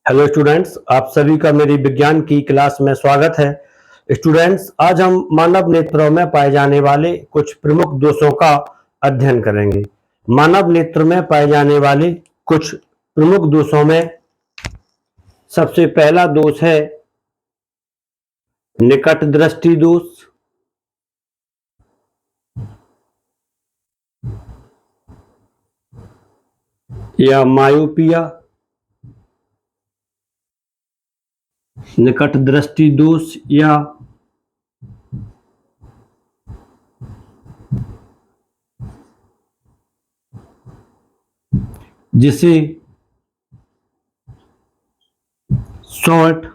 Hello students, आप सभी का मेरी विज्ञान की क्लास में स्वागत है। स्टूडेंट्स, आज हम मानव नेत्रों में पाए जाने वाले कुछ प्रमुख दोषों का अध्ययन करेंगे। मानव नेत्र में पाए जाने वाले कुछ प्रमुख दोषों में सबसे पहला दोष है निकट दृष्टि दोष। या मायोपिया। निकट दृष्टि दोष या जिसे शॉर्ट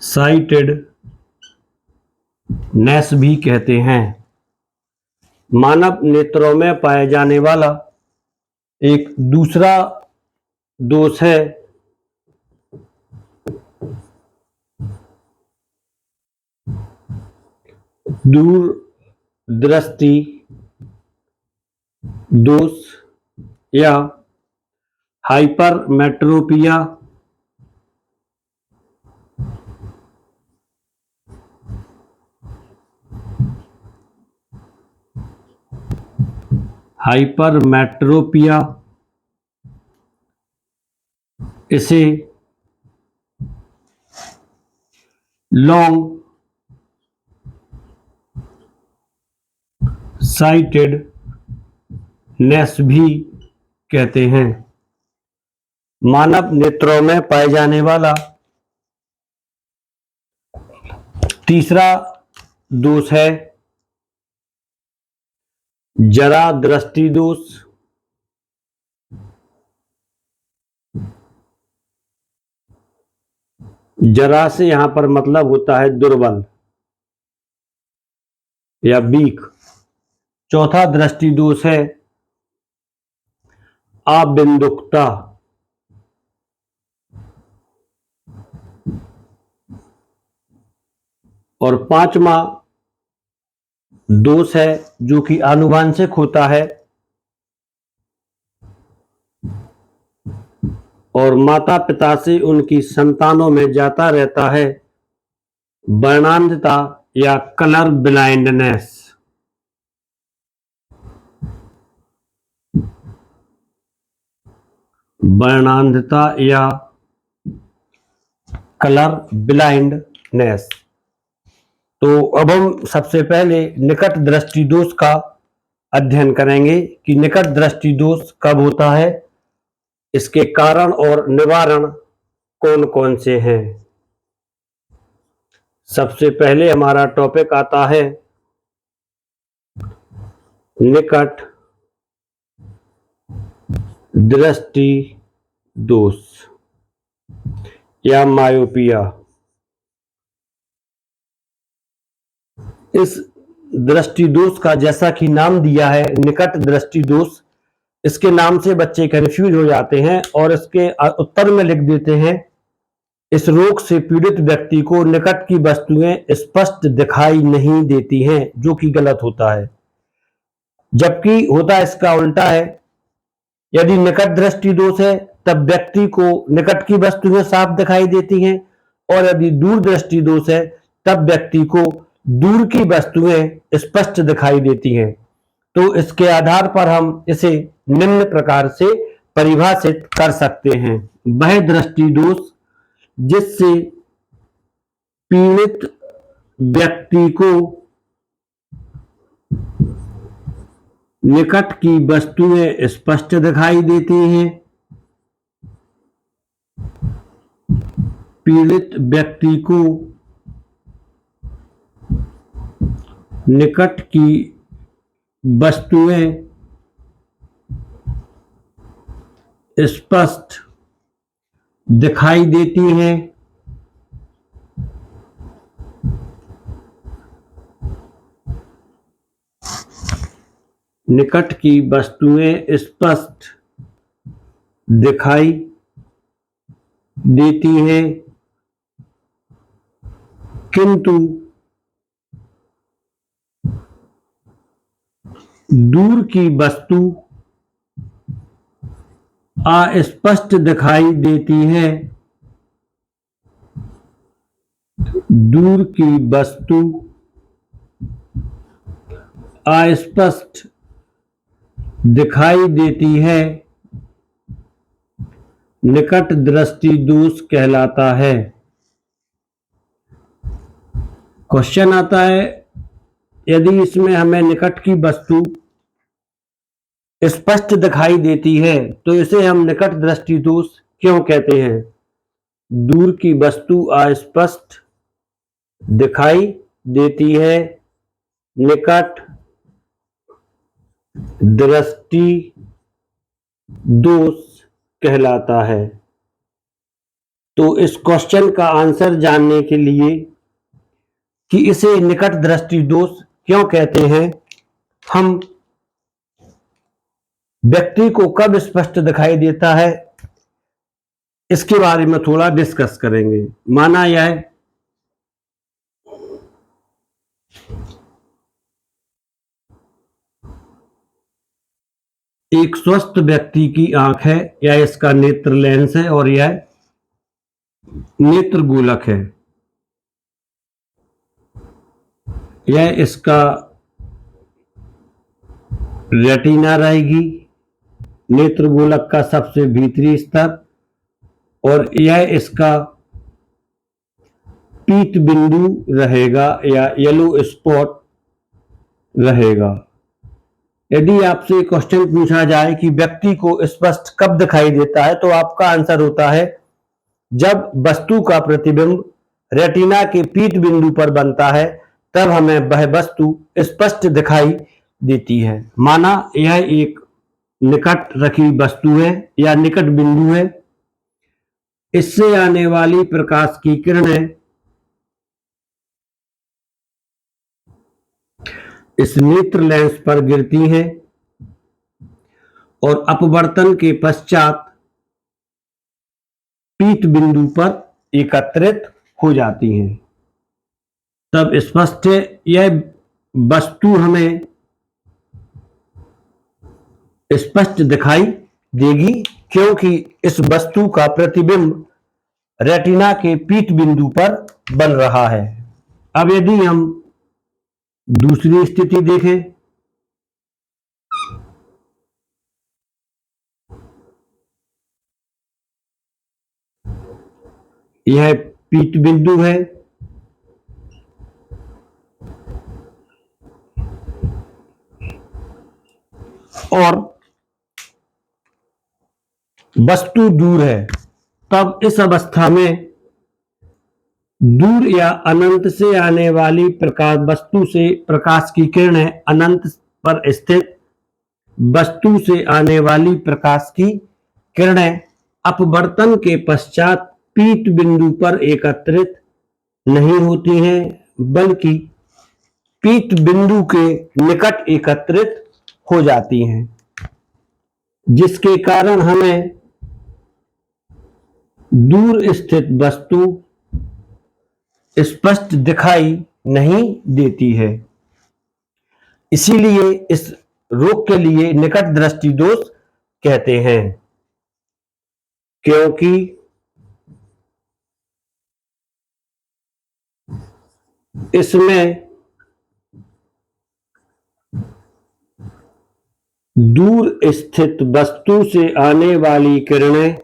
साइटेडनेस भी कहते हैं। मानव नेत्रों में पाए जाने वाला एक दूसरा दोष है दूर दृष्टि दोष या हाइपरमेट्रोपिया। हाइपरमेट्रोपिया इसे लॉन्ग साइटेडनेस भी कहते हैं। मानव नेत्रों में पाए जाने वाला तीसरा दोष है जरा दृष्टि दोष। जरा से यहां पर मतलब होता है दुर्बल या वीक। चौथा दृष्टि दोष है अबिंदुकता। और पांचवा दोष है जो कि आनुवंशिक होता है और माता पिता से उनकी संतानों में जाता रहता है, वर्णांधता या कलर ब्लाइंडनेस। वर्णांधता या कलर ब्लाइंडनेस। तो अब हम सबसे पहले निकट दृष्टि दोष का अध्ययन करेंगे कि निकट दृष्टि दोष कब होता है, इसके कारण और निवारण कौन कौन से हैं। सबसे पहले हमारा टॉपिक आता है निकट दृष्टि दोष या मायोपिया। इस दृष्टि दोष का जैसा कि नाम दिया है निकट दृष्टि दोष, इसके नाम से बच्चे कंफ्यूज हो जाते हैं और इसके उत्तर में लिख देते हैं इस रोग से पीड़ित व्यक्ति को निकट की वस्तुएं स्पष्ट दिखाई नहीं देती हैं, जो कि गलत होता है। जबकि होता इसका उल्टा है। यदि निकट दृष्टि दोष है तब व्यक्ति को निकट की वस्तुएं साफ दिखाई देती हैं और यदि दूर दृष्टि दोष है तब व्यक्ति को दूर की वस्तुएं स्पष्ट दिखाई देती हैं। तो इसके आधार पर हम इसे निम्न प्रकार से परिभाषित कर सकते हैं। वह दृष्टि दोष जिससे पीड़ित व्यक्ति को निकट की वस्तुएं स्पष्ट दिखाई देती हैं। पीड़ित व्यक्ति को निकट की वस्तुएं स्पष्ट दिखाई देती हैं। निकट की वस्तुएं स्पष्ट दिखाई देती हैं, किंतु दूर की वस्तु अस्पष्ट दिखाई देती है, दूर की वस्तु अस्पष्ट दिखाई देती है, निकट दृष्टि दोष कहलाता है। क्वेश्चन आता है, यदि इसमें हमें निकट की वस्तु स्पष्ट दिखाई देती है तो इसे हम निकट दृष्टि दोष क्यों कहते हैं? दूर की वस्तु अस्पष्ट दिखाई देती है, निकट दृष्टि दोष कहलाता है। तो इस क्वेश्चन का आंसर जानने के लिए कि इसे निकट दृष्टि दोष क्यों कहते हैं, हम व्यक्ति को कब स्पष्ट दिखाई देता है इसके बारे में थोड़ा डिस्कस करेंगे। माना यह एक स्वस्थ व्यक्ति की आंख है, यह इसका नेत्र लेंस है और यह नेत्र गोलक है। यह इसका रेटिना रहेगी, नेत्र गोलक का सबसे भीतरी स्तर, और यह इसका पीत बिंदु रहेगा या येलो स्पॉट रहेगा। यदि आपसे क्वेश्चन पूछा जाए कि व्यक्ति को स्पष्ट कब दिखाई देता है तो आपका आंसर होता है जब वस्तु का प्रतिबिंब रेटिना के पीत बिंदु पर बनता है, तब हमें वह वस्तु स्पष्ट दिखाई देती है। माना यह एक निकट रखी वस्तु है या निकट बिंदु है, इससे आने वाली प्रकाश की किरणें इस नेत्र लेंस पर गिरती हैं और अपवर्तन के पश्चात पीत बिंदु पर एकत्रित हो जाती हैं। तब स्पष्ट है यह वस्तु हमें स्पष्ट दिखाई देगी, क्योंकि इस वस्तु का प्रतिबिंब रेटिना के पीत बिंदु पर बन रहा है। अब यदि हम दूसरी स्थिति देखें, यह पीत बिंदु है, और वस्तु दूर है। तब इस अवस्था में दूर या अनंत से आने वाली प्रकाश वस्तु से प्रकाश की किरणें अनंत पर स्थित वस्तु से आने वाली प्रकाश की किरणें अपवर्तन के पश्चात पीत बिंदु पर एकत्रित नहीं होती हैं, बल्कि पीत बिंदु के निकट एकत्रित हो जाती हैं, जिसके कारण हमें दूर स्थित वस्तु स्पष्ट दिखाई नहीं देती है। इसीलिए इस रोग के लिए निकट दृष्टि दोष कहते हैं, क्योंकि इसमें दूर स्थित वस्तु से आने वाली किरणें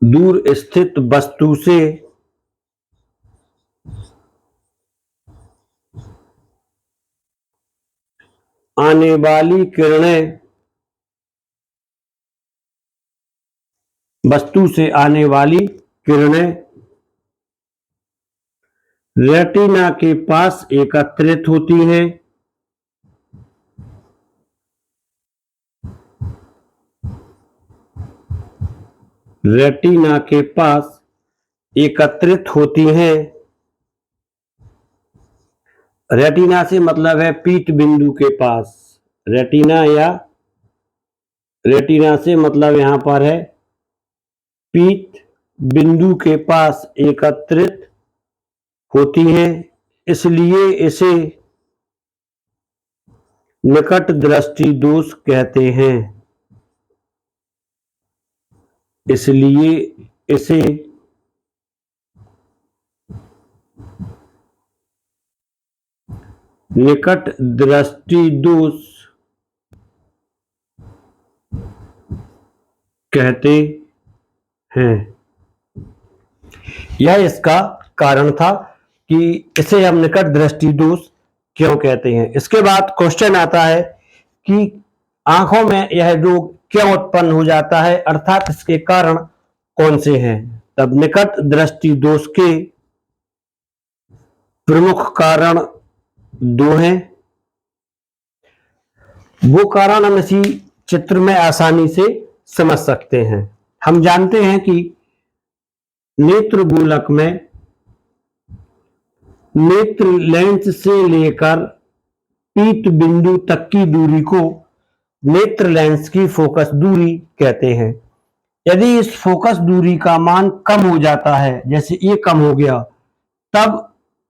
दूर स्थित वस्तु से आने वाली किरणें वस्तु से आने वाली किरणें रेटिना के पास एकत्रित होती हैं, रेटिना के पास एकत्रित होती हैं। रेटिना से मतलब है पीत बिंदु के पास, रेटिना या रेटिना से मतलब यहां पर है पीत बिंदु के पास एकत्रित होती हैं, इसलिए इसे निकट दृष्टि दोष कहते हैं, इसलिए इसे निकट दृष्टि दोष कहते हैं। यह इसका कारण था कि इसे हम निकट दृष्टि दोष क्यों कहते हैं। इसके बाद क्वेश्चन आता है कि आंखों में यह रोग क्यों उत्पन्न हो जाता है, अर्थात इसके कारण कौन से हैं। तब निकट दृष्टि दोष के प्रमुख कारण दो हैं। वो कारण हम इसी चित्र में आसानी से समझ सकते हैं। हम जानते हैं कि नेत्र गोलक में नेत्र लेंस से लेकर पीत बिंदु तक की दूरी को नेत्र लेंस की फोकस दूरी कहते हैं। यदि इस फोकस दूरी का मान कम हो जाता है, जैसे ये कम हो गया, तब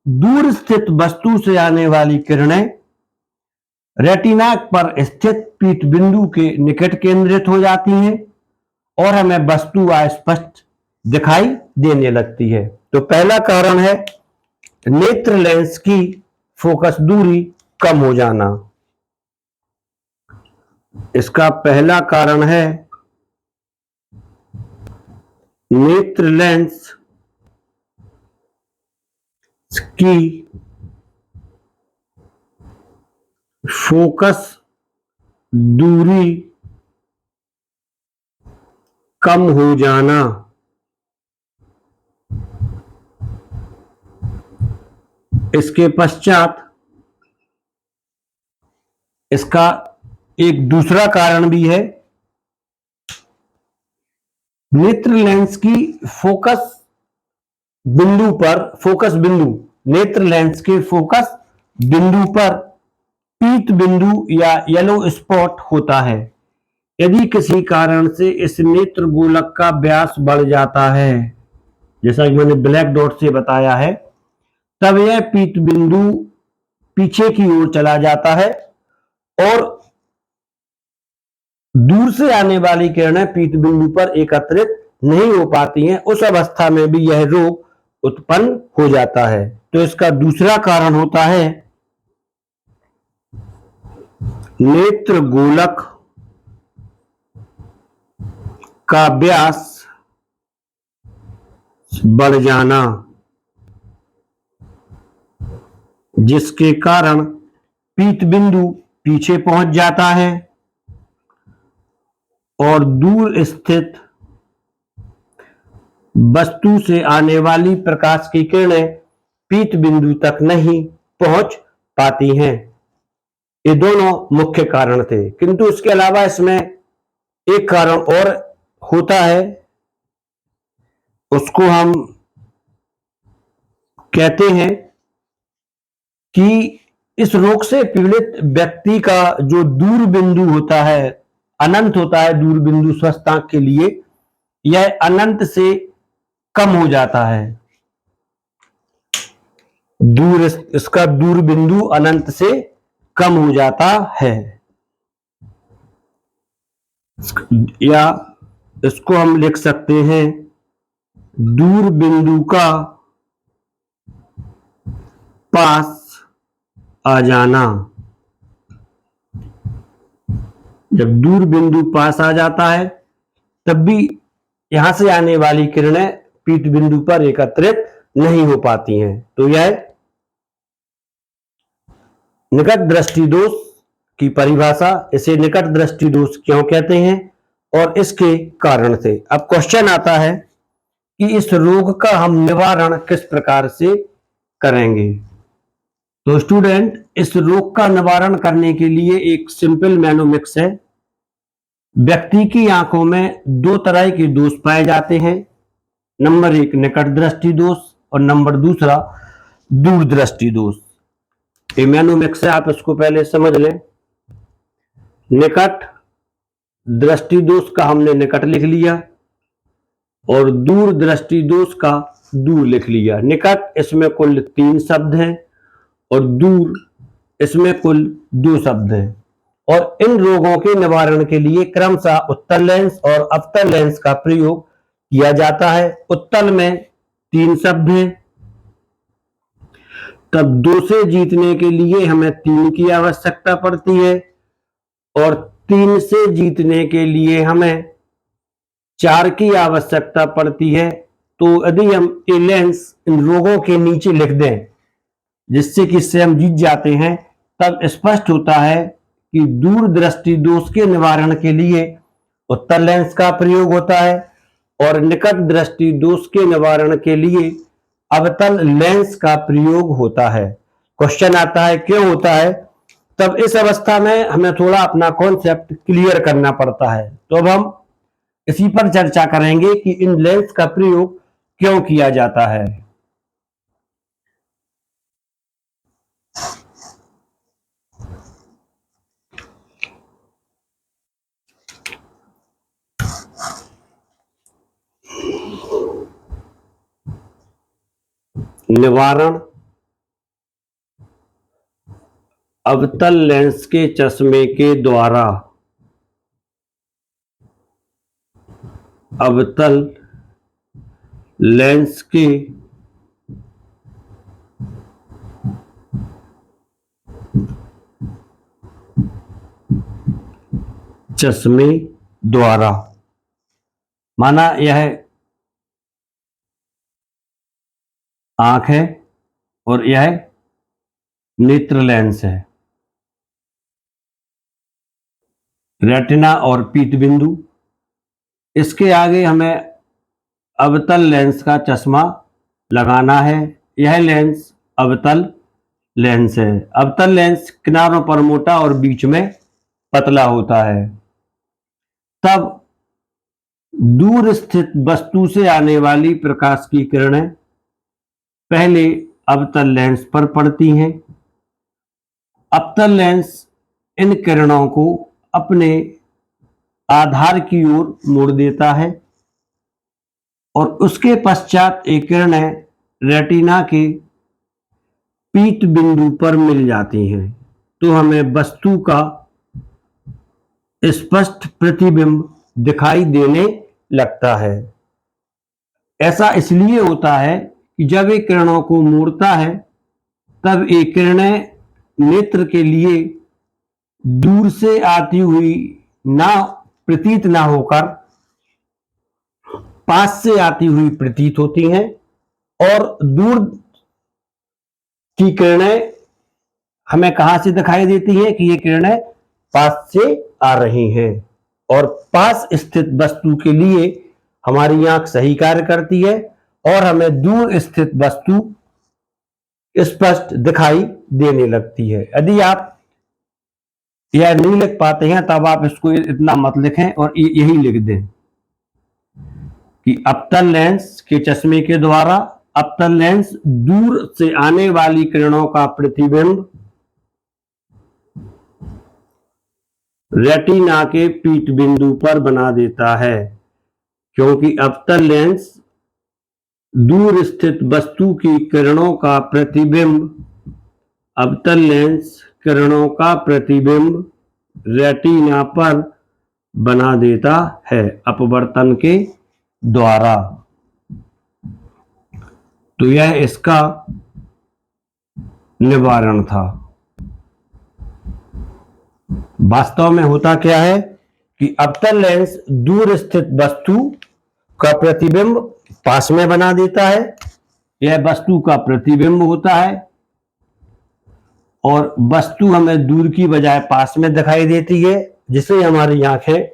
दूर स्थित वस्तु से आने वाली किरणें रेटिना पर स्थित पीत बिंदु के निकट केंद्रित हो जाती हैं और हमें वस्तु अस्पष्ट दिखाई देने लगती है। तो पहला कारण है नेत्र लेंस की फोकस दूरी कम हो जाना। इसका पहला कारण है नेत्र लेंस की फोकस दूरी कम हो जाना। इसके पश्चात इसका एक दूसरा कारण भी है। नेत्र लेंस की फोकस बिंदु नेत्र लेंस के फोकस बिंदु पर पीत बिंदु या येलो स्पॉट होता है। यदि किसी कारण से इस नेत्र गोलक का व्यास बढ़ जाता है, जैसा कि मैंने ब्लैक डॉट से बताया है, तब यह पीत बिंदु पीछे की ओर चला जाता है और दूर से आने वाली किरणें पीत बिंदु पर एकत्रित नहीं हो पाती हैं। उस अवस्था में भी यह रोग उत्पन्न हो जाता है। तो इसका दूसरा कारण होता है नेत्र गोलक का व्यास बढ़ जाना, जिसके कारण पीत बिंदु पीछे पहुंच जाता है और दूर स्थित वस्तु से आने वाली प्रकाश की किरणें पीत बिंदु तक नहीं पहुंच पाती हैं। ये दोनों मुख्य कारण थे, किंतु इसके अलावा इसमें एक कारण और होता है, उसको हम कहते हैं कि इस रोग से पीड़ित व्यक्ति का जो दूर बिंदु होता है, अनंत होता है दूर बिंदु स्वस्थ आंख के लिए, यह अनंत से कम हो जाता है। इसका दूर बिंदु अनंत से कम हो जाता है, या इसको हम लिख सकते हैं दूर बिंदु का पास आ जाना। जब दूर बिंदु पास आ जाता है, तब भी यहां से आने वाली किरणें पीत बिंदु पर एकत्रित नहीं हो पाती हैं। तो यह निकट दृष्टि दोष की परिभाषा, इसे निकट दृष्टि दोष क्यों कहते हैं और इसके कारण से। अब क्वेश्चन आता है कि इस रोग का हम निवारण किस प्रकार से करेंगे। तो स्टूडेंट, इस रोग का निवारण करने के लिए एक सिंपल मैनोमिक्स है। व्यक्ति की आंखों में दो तरह के दोष पाए जाते हैं। नंबर एक निकट दृष्टि दोष और नंबर दूसरा दूर दृष्टि दोष। ये मैनोमिक्स है, आप इसको पहले समझ लें। निकट दृष्टि दोष का हमने निकट लिख लिया और दूर दृष्टि दोष का दूर लिख लिया। निकट इसमें कुल 3 शब्द हैं और दूर इसमें कुल 2 शब्द हैं और इन रोगों के निवारण के लिए क्रमशः उत्तल लेंस और अवतल लेंस का प्रयोग किया जाता है। उत्तल में 3 शब्द हैं, तब 2 से जीतने के लिए हमें 3 की आवश्यकता पड़ती है और 3 से जीतने के लिए हमें 4 की आवश्यकता पड़ती है। तो यदि हम ये लेंस इन रोगों के नीचे लिख दें जिससे कि इससे हम जीत जाते हैं, तब स्पष्ट होता है कि दूर दृष्टि दोष के निवारण के लिए उत्तल लेंस का प्रयोग होता है और निकट दृष्टि दोष के निवारण के लिए अवतल लेंस का प्रयोग होता है। क्वेश्चन आता है क्यों होता है? तब इस अवस्था में हमें थोड़ा अपना कॉन्सेप्ट क्लियर करना पड़ता है। तो अब हम इसी पर चर्चा करेंगे कि इन लेंस का प्रयोग क्यों किया जाता है। निवारण अवतल लेंस के चश्मे के द्वारा अवतल लेंस के चश्मे द्वारा, माना यह आंख है और यह नेत्र लेंस है, रेटिना और पीत बिंदु, इसके आगे हमें अवतल लेंस का चश्मा लगाना है। यह लेंस अवतल लेंस है। अवतल लेंस किनारों पर मोटा और बीच में पतला होता है। तब दूर स्थित वस्तु से आने वाली प्रकाश की किरणें पहले अवतल लेंस पर पड़ती हैं। अवतल लेंस इन किरणों को अपने आधार की ओर मोड़ देता है और उसके पश्चात ये किरणें रेटिना के पीत बिंदु पर मिल जाती हैं, तो हमें वस्तु का स्पष्ट प्रतिबिंब दिखाई देने लगता है। ऐसा इसलिए होता है कि जब ये किरणों को मोड़ता है तब ये किरणें नेत्र के लिए दूर से आती हुई प्रतीत ना होकर पास से आती हुई प्रतीत होती हैं और दूर की किरणें हमें कहां से दिखाई देती हैं कि ये किरणें पास से आ रही हैं और पास स्थित वस्तु के लिए हमारी आंख सही कार्य करती है और हमें दूर स्थित वस्तु स्पष्ट दिखाई देने लगती है। यदि आप यह नहीं लिख पाते हैं तब आप इसको इतना मत लिखें और यही लिख दें कि अवतल लेंस के चश्मे के द्वारा अवतल लेंस दूर से आने वाली किरणों का प्रतिबिंब रेटिना के पीत बिंदु पर बना देता है, क्योंकि अवतल लेंस दूर स्थित वस्तु की किरणों का प्रतिबिंब अवतल लेंस किरणों का प्रतिबिंब रेटिना पर बना देता है अपवर्तन के द्वारा। तो यह इसका निवारण था। वास्तव में होता क्या है कि अवतल लेंस दूर स्थित वस्तु का प्रतिबिंब पास में बना देता है। यह वस्तु का प्रतिबिंब होता है और वस्तु हमें दूर की बजाय पास में दिखाई देती है, जिसे हमारी आंखें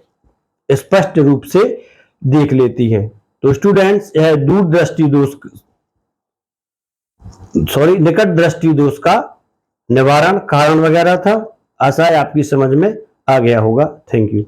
स्पष्ट रूप से देख लेती हैं। तो स्टूडेंट्स, यह निकट दृष्टि दोष का निवारण कारण वगैरह था। आशा है आपकी समझ में आ गया होगा। Thank you.